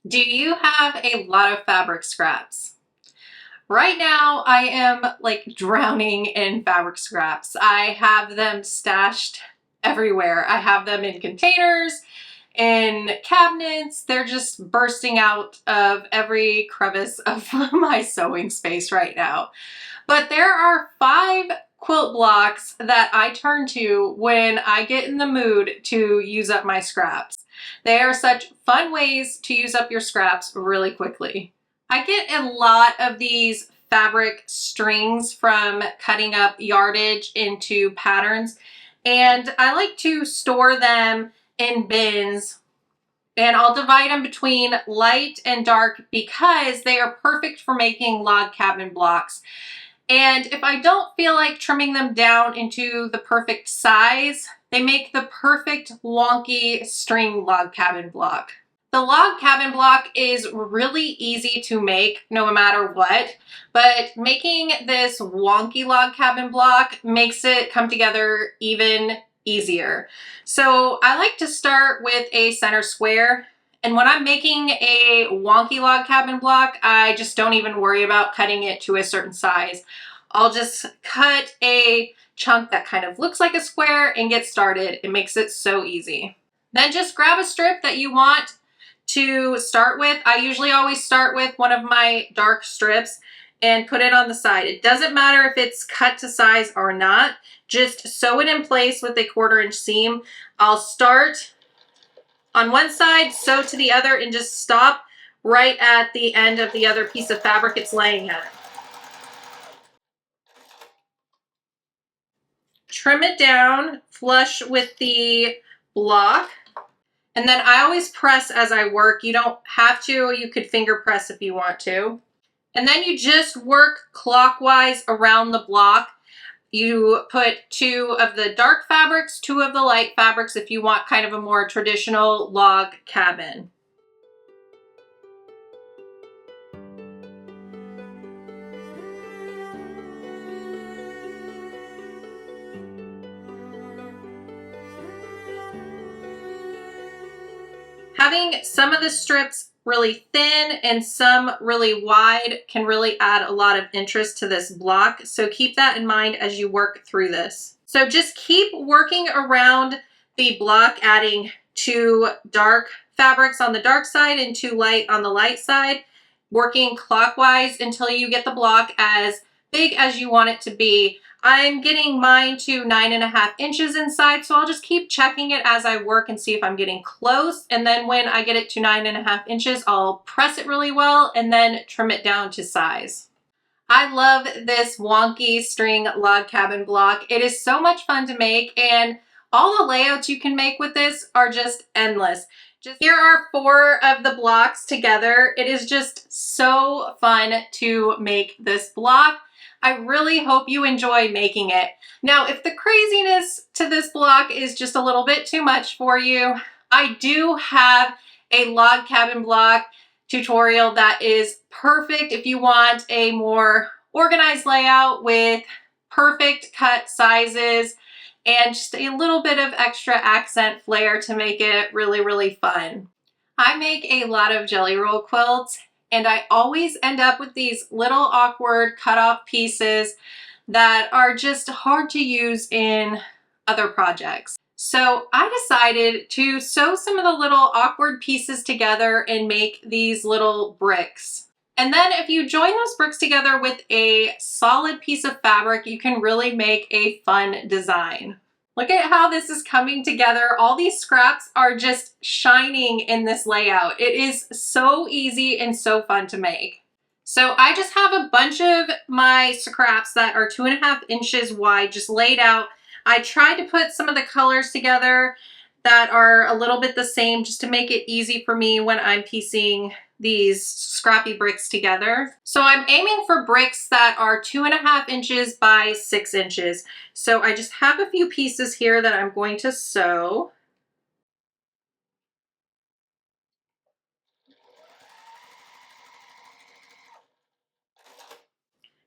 Do you have a lot of fabric scraps? Right now, I am like drowning in fabric scraps. I have them stashed everywhere. I have them in containers, in cabinets. They're just bursting out of every crevice of my sewing space right now. But there are 5 quilt blocks that I turn to when I get in the mood to use up my scraps. They are such fun ways to use up your scraps really quickly. I get a lot of these fabric strings from cutting up yardage into patterns, and I like to store them in bins, and I'll divide them between light and dark because they are perfect for making log cabin blocks. And if I don't feel like trimming them down into the perfect size, they make the perfect wonky string log cabin block. The log cabin block is really easy to make no matter what, but making this wonky log cabin block makes it come together even easier. So I like to start with a center square, and when I'm making a wonky log cabin block, I just don't even worry about cutting it to a certain size. I'll just cut a chunk that kind of looks like a square and get started. It makes it so easy. Then just grab a strip that you want to start with. I usually always start with one of my dark strips and put it on the side. It doesn't matter if it's cut to size or not. Just sew it in place with a 1/4 inch seam. I'll start on one side, sew to the other, and just stop right at the end of the other piece of fabric it's laying at. Trim it down flush with the block. And then I always press as I work. You don't have to. You could finger press if you want to. And then you just work clockwise around the block. You put 2 of the dark fabrics, 2 of the light fabrics if you want kind of a more traditional log cabin. Having some of the strips really thin and some really wide can really add a lot of interest to this block. So keep that in mind as you work through this. So just keep working around the block, adding 2 dark fabrics on the dark side and 2 light on the light side, working clockwise until you get the block as big as you want it to be. I'm getting mine to 9.5 inches inside, so I'll just keep checking it as I work and see if I'm getting close. And then when I get it to 9.5 inches, I'll press it really well and then trim it down to size. I love this wonky string log cabin block. It is so much fun to make, and all the layouts you can make with this are just endless. Here are 4 of the blocks together. It is just so fun to make this block. I really hope you enjoy making it. Now, if the craziness to this block is just a little bit too much for you, I do have a log cabin block tutorial that is perfect if you want a more organized layout with perfect cut sizes and just a little bit of extra accent flair to make it really, really fun. I make a lot of jelly roll quilts, and I always end up with these little awkward cut off pieces that are just hard to use in other projects. So I decided to sew some of the little awkward pieces together and make these little bricks. And then if you join those bricks together with a solid piece of fabric, you can really make a fun design. Look at how this is coming together. All these scraps are just shining in this layout. It is so easy and so fun to make. So I just have a bunch of my scraps that are 2.5 inches wide just laid out. I tried to put some of the colors together that are a little bit the same just to make it easy for me when I'm piecing these scrappy bricks together. So I'm aiming for bricks that are 2.5 inches by 6 inches. So I just have a few pieces here that I'm going to sew.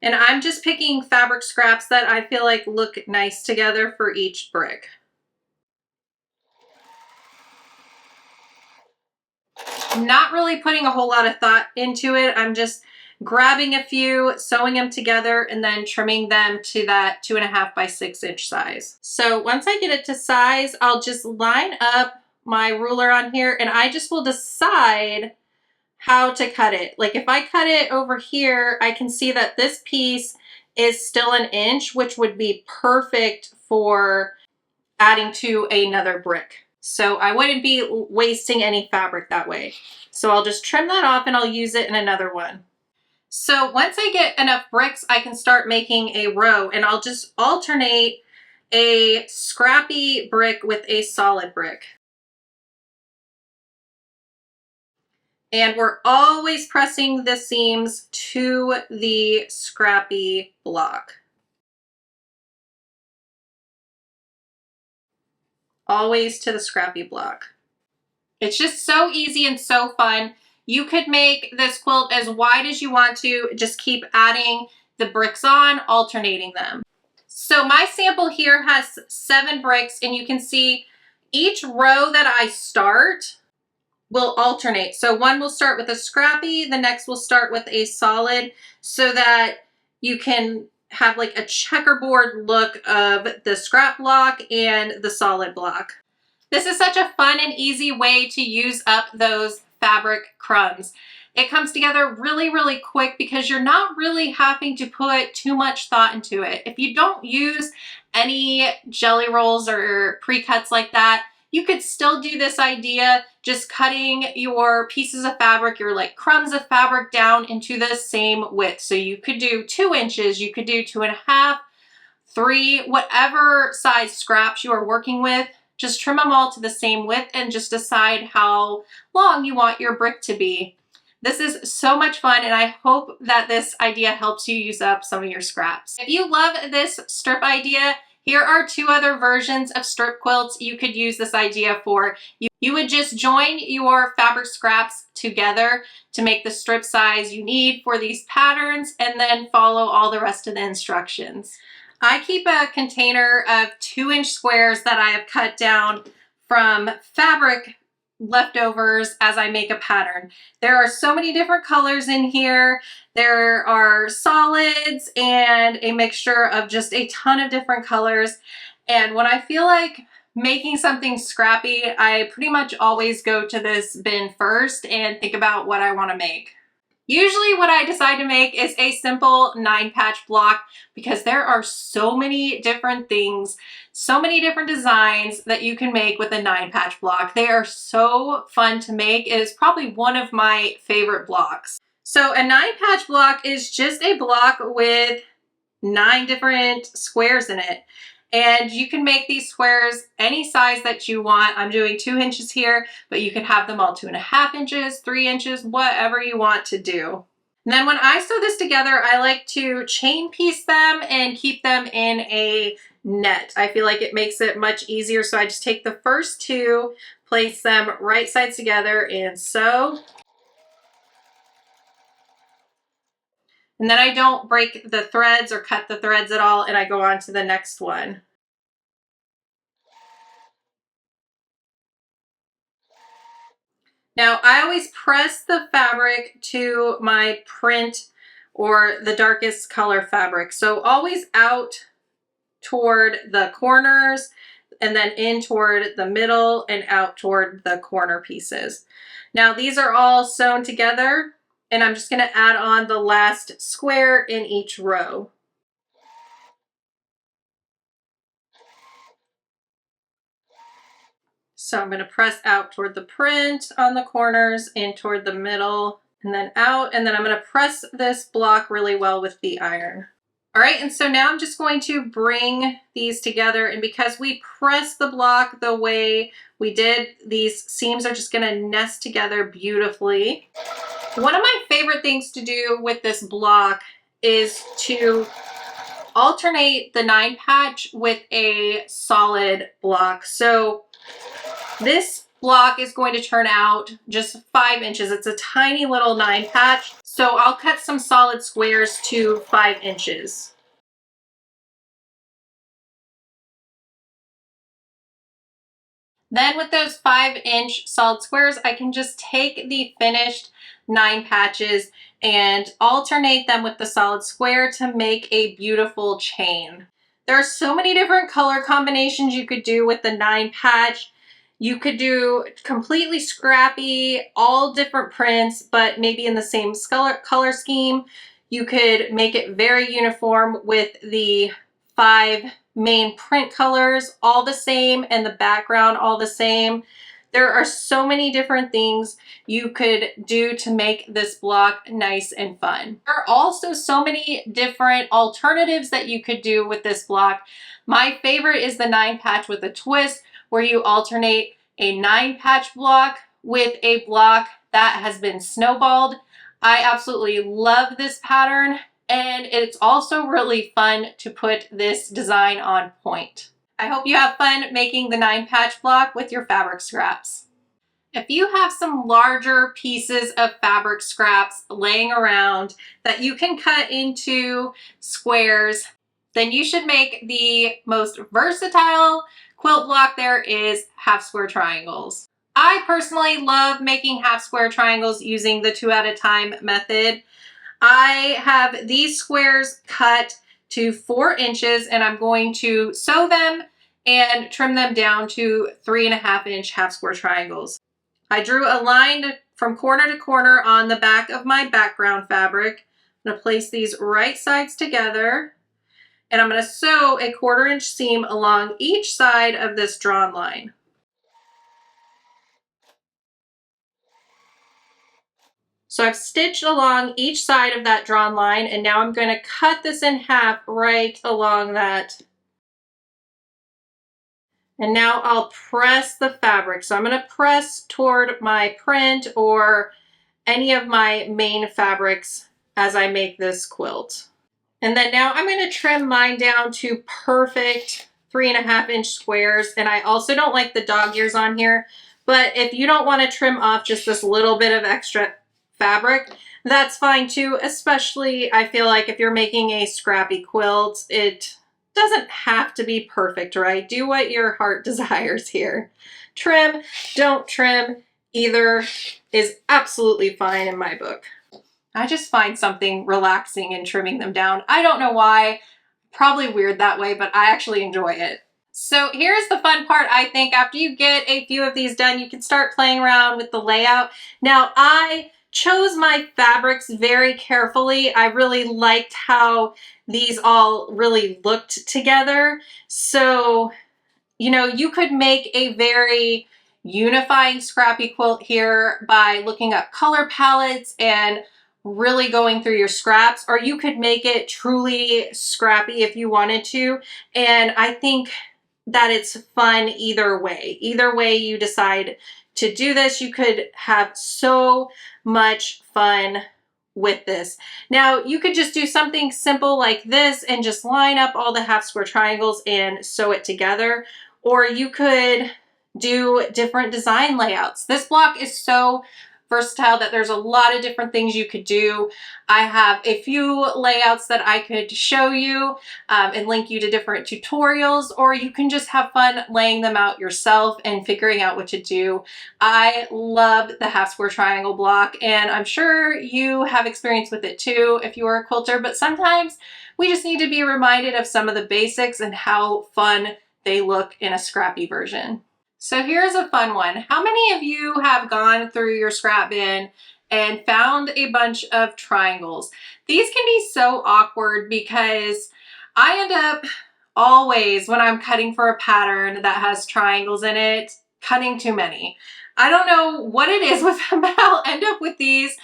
And I'm just picking fabric scraps that I feel like look nice together for each brick. not really putting a whole lot of thought into it. I'm just grabbing a few, sewing them together, and then trimming them to that 2.5 by 6 inch size. So once I get it to size, I'll just line up my ruler on here and I just will decide how to cut it. Like if I cut it over here, I can see that this piece is still 1 inch, which would be perfect for adding to another brick. So I wouldn't be wasting any fabric that way. So I'll just trim that off and I'll use it in another one. So once I get enough bricks, I can start making a row, and I'll just alternate a scrappy brick with a solid brick. And we're always pressing the seams to the scrappy block. Always to the scrappy block. It's just so easy and so fun. You could make this quilt as wide as you want to. Just keep adding the bricks on, alternating them. So my sample here has 7 bricks, and you can see each row that I start will alternate. So one will start with a scrappy, the next will start with a solid, so that you can have like a checkerboard look of the scrap block and the solid block. This is such a fun and easy way to use up those fabric crumbs. It comes together really, really quick because you're not really having to put too much thought into it. If you don't use any jelly rolls or pre-cuts like that, you could still do this idea, just cutting your pieces of fabric, your like crumbs of fabric down into the same width. So you could do 2 inches, you could do 2.5, 3, whatever size scraps you are working with. Just trim them all to the same width and just decide how long you want your brick to be. This is so much fun, and I hope that this idea helps you use up some of your scraps. If you love this strip idea, here are 2 other versions of strip quilts you could use this idea for. You would just join your fabric scraps together to make the strip size you need for these patterns, and then follow all the rest of the instructions. I keep a container of 2-inch squares that I have cut down from fabric leftovers as I make a pattern. There are so many different colors in here. There are solids and a mixture of just a ton of different colors. And when I feel like making something scrappy, I pretty much always go to this bin first and think about what I want to make. Usually what I decide to make is a simple 9-patch block because there are so many different things, so many different designs that you can make with a 9-patch block. They are so fun to make. It is probably one of my favorite blocks. So a 9-patch block is just a block with 9 different squares in it. And you can make these squares any size that you want. I'm doing 2 inches here, but you can have them all 2.5 inches, 3 inches, whatever you want to do. And then when I sew this together, I like to chain piece them and keep them in a net. I feel like it makes it much easier. So I just take the first 2, place them right sides together and sew. And then I don't break the threads or cut the threads at all, and I go on to the next one. Now, I always press the fabric to my print or the darkest color fabric. So always out toward the corners and then in toward the middle and out toward the corner pieces. Now, these are all sewn together, and I'm just going to add on the last square in each row. So I'm going to press out toward the print on the corners, in toward the middle, and then out. And then I'm going to press this block really well with the iron. All right, and so now I'm just going to bring these together. And because we press the block the way we did, these seams are just going to nest together beautifully. One of my favorite things to do with this block is to alternate the 9-patch with a solid block. So this block is going to turn out just 5 inches. It's a tiny little 9-patch. So I'll cut some solid squares to 5 inches. Then with those 5-inch solid squares, I can just take the finished 9 patches and alternate them with the solid square to make a beautiful chain. There are so many different color combinations you could do with the 9 patch. You could do completely scrappy, all different prints, but maybe in the same color scheme. You could make it very uniform with the 5 main print colors, all the same, and the background all the same. There are so many different things you could do to make this block nice and fun. There are also so many different alternatives that you could do with this block. My favorite is the 9 patch with a twist, where you alternate a 9 patch block with a block that has been snowballed. I absolutely love this pattern, and it's also really fun to put this design on point. I hope you have fun making the 9 patch block with your fabric scraps. If you have some larger pieces of fabric scraps laying around that you can cut into squares, then you should make the most versatile quilt block there is half square triangles. I personally love making half square triangles using the 2 at a time method. I have these squares cut to 4 inches, and I'm going to sew them and trim them down to 3.5-inch half square triangles. I drew a line from corner to corner on the back of my background fabric. I'm going to place these right sides together, and I'm going to sew a 1/4-inch seam along each side of this drawn line. So I've stitched along each side of that drawn line, and now I'm going to cut this in half right along that. And now I'll press the fabric. So I'm going to press toward my print or any of my main fabrics as I make this quilt. And then now I'm going to trim mine down to perfect 3.5-inch squares. And I also don't like the dog ears on here, but if you don't want to trim off just this little bit of extra fabric, that's fine too. Especially I feel like if you're making a scrappy quilt, it doesn't have to be perfect, right? Do what your heart desires here. Trim, don't trim, either is absolutely fine in my book. I just find something relaxing in trimming them down. I don't know why, probably weird that way, but I actually enjoy it. So here's the fun part, I think. After you get a few of these done, you can start playing around with the layout. Now, I chose my fabrics very carefully. I really liked how these all really looked together. So, you know, you could make a very unifying scrappy quilt here by looking up color palettes and really going through your scraps, or you could make it truly scrappy if you wanted to. And I think that it's fun either way. Either way you decide to do this, you could have so much fun with this. Now, you could just do something simple like this and just line up all the half square triangles and sew it together, or you could do different design layouts. This block is so versatile that there's a lot of different things you could do. I have a few layouts that I could show you and link you to different tutorials, or you can just have fun laying them out yourself and figuring out what to do. I love the half square triangle block, and I'm sure you have experience with it too if you are a quilter, but sometimes we just need to be reminded of some of the basics and how fun they look in a scrappy version. So here's a fun one. How many of you have gone through your scrap bin and found a bunch of triangles? These can be so awkward because I end up always, when I'm cutting for a pattern that has triangles in it, cutting too many. I don't know what it is with them, but I'll end up with these.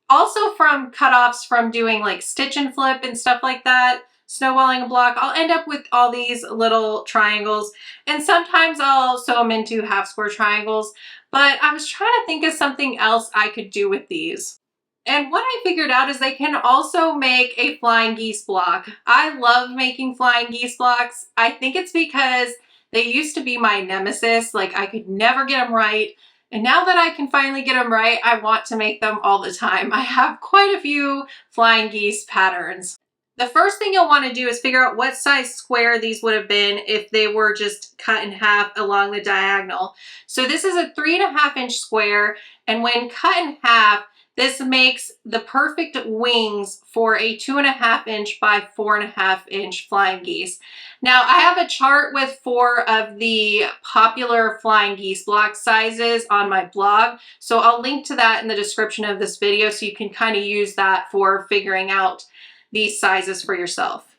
Also from cutoffs from doing like stitch and flip and stuff like that, snowballing a block, I'll end up with all these little triangles, and sometimes I'll sew them into half square triangles, but I was trying to think of something else I could do with these. And what I figured out is they can also make a flying geese block. I love making flying geese blocks. I think it's because they used to be my nemesis. Like, I could never get them right. And now that I can finally get them right, I want to make them all the time. I have quite a few flying geese patterns. The first thing you'll want to do is figure out what size square these would have been if they were just cut in half along the diagonal. So this is a 3.5 inch square, and when cut in half, this makes the perfect wings for a 2.5 inch by 4.5 inch flying geese. Now I have a chart with 4 of the popular flying geese block sizes on my blog, so I'll link to that in the description of this video so you can kind of use that for figuring out these sizes for yourself.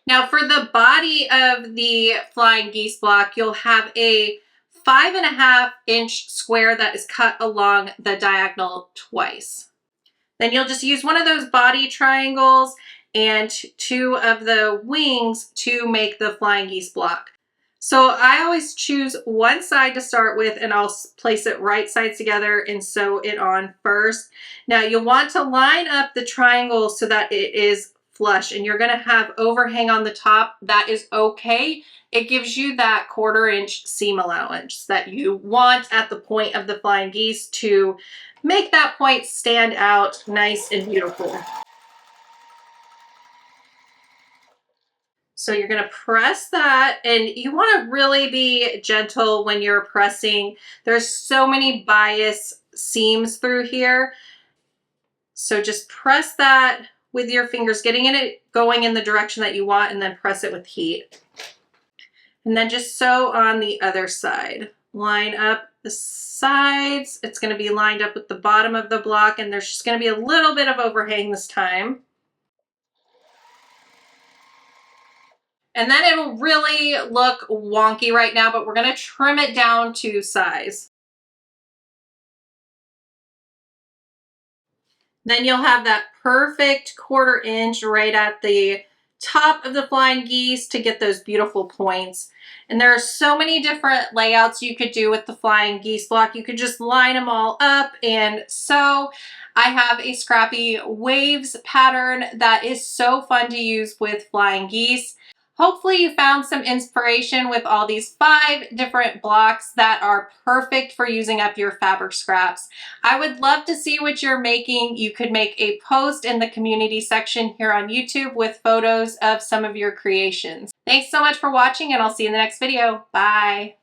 Now for the body of the flying geese block, you'll have a 5.5 inch square that is cut along the diagonal twice. Then you'll just use one of those body triangles and 2 of the wings to make the flying geese block. So I always choose one side to start with, and I'll place it right sides together and sew it on first. Now you'll want to line up the triangle so that it is flush, and you're going to have overhang on the top. That is okay. It gives you that 1/4 inch seam allowance that you want at the point of the flying geese to make that point stand out nice and beautiful. So you're going to press that, and you want to really be gentle when you're pressing. There's so many bias seams through here. So just press that with your fingers, getting it going in the direction that you want, and then press it with heat. And then just sew on the other side. Line up the sides. It's going to be lined up with the bottom of the block, and there's just going to be a little bit of overhang this time. And then it'll really look wonky right now, but we're going to trim it down to size. Then you'll have that perfect 1/4 inch right at the top of the flying geese to get those beautiful points. And there are so many different layouts you could do with the flying geese block. You could just line them all up and sew. I have a scrappy waves pattern that is so fun to use with flying geese. Hopefully you found some inspiration with all these 5 different blocks that are perfect for using up your fabric scraps. I would love to see what you're making. You could make a post in the community section here on YouTube with photos of some of your creations. Thanks so much for watching, and I'll see you in the next video. Bye.